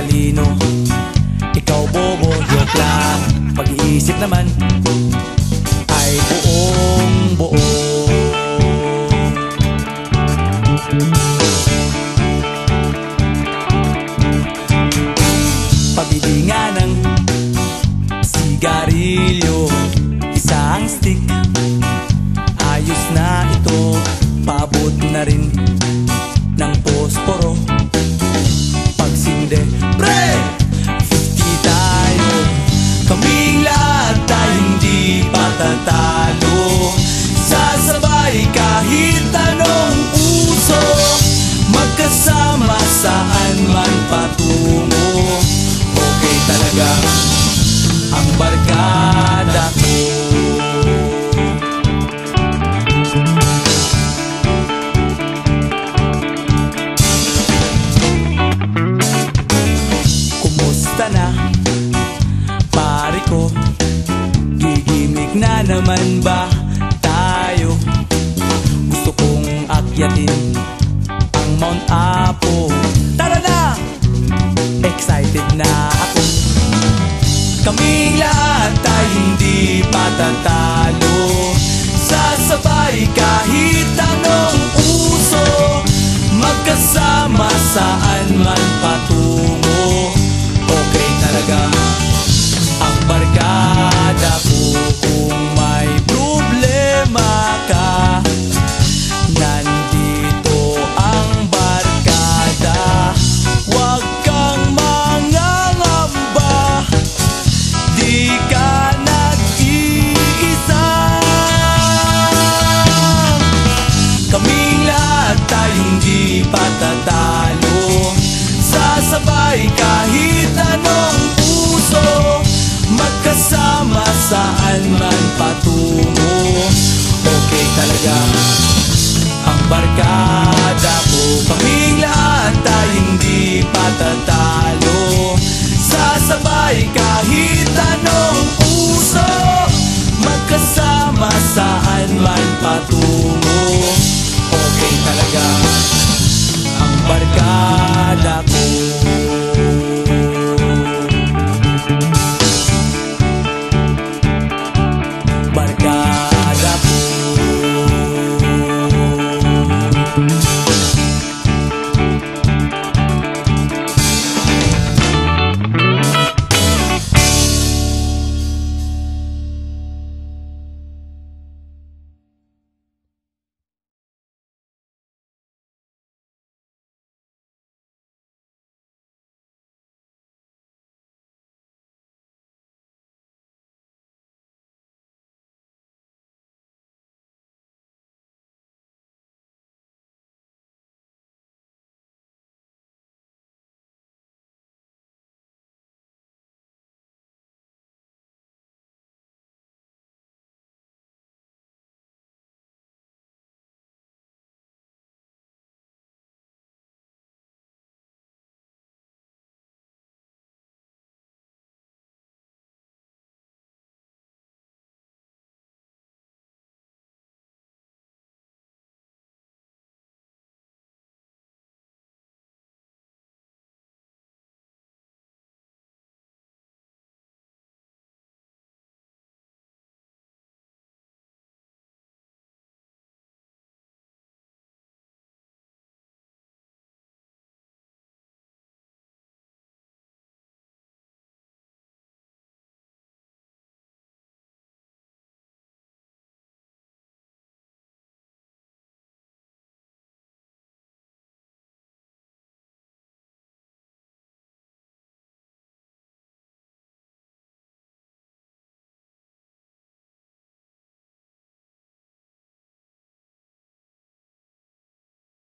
matalino, ikaw bobo, joke lang. Pag-iisip naman ay buong buo. Pabili nga ng sigarilyo, isang stick, ayos na ito. Paabot na rin ng posporo. Pagsinde, pre! 50 tayo, kaming lahat tayo hindi patatalo. Sasabay kahit anong puso, magkasama saan man patungo. Okay talaga ang barkada ko. Kumusta na, pare ko? Gigimik na naman ba tayo? Gusto kong akyatin ang Mount Apo. Tara na! Excited na ako. Kaming lahat tayo hindi patatalo. Sasabay kahit anong uso, magkasama saan man patungo. Okay talaga ang barkada ko. Kung may problema ka, nandito ang barkada. Huwag kang mangangamba, di ka nag-iisa. Kaming lahat tayo hindi patatalo. Sasabay kahit anong puso, magkasama saan man patungo. Okay talaga ang barkada ko. Kaming lahat tayo hindi patatalo. Sasabay kahit anong puso, magkasama saan man patungo. Okay talaga ang barkada ko. Barkada ko.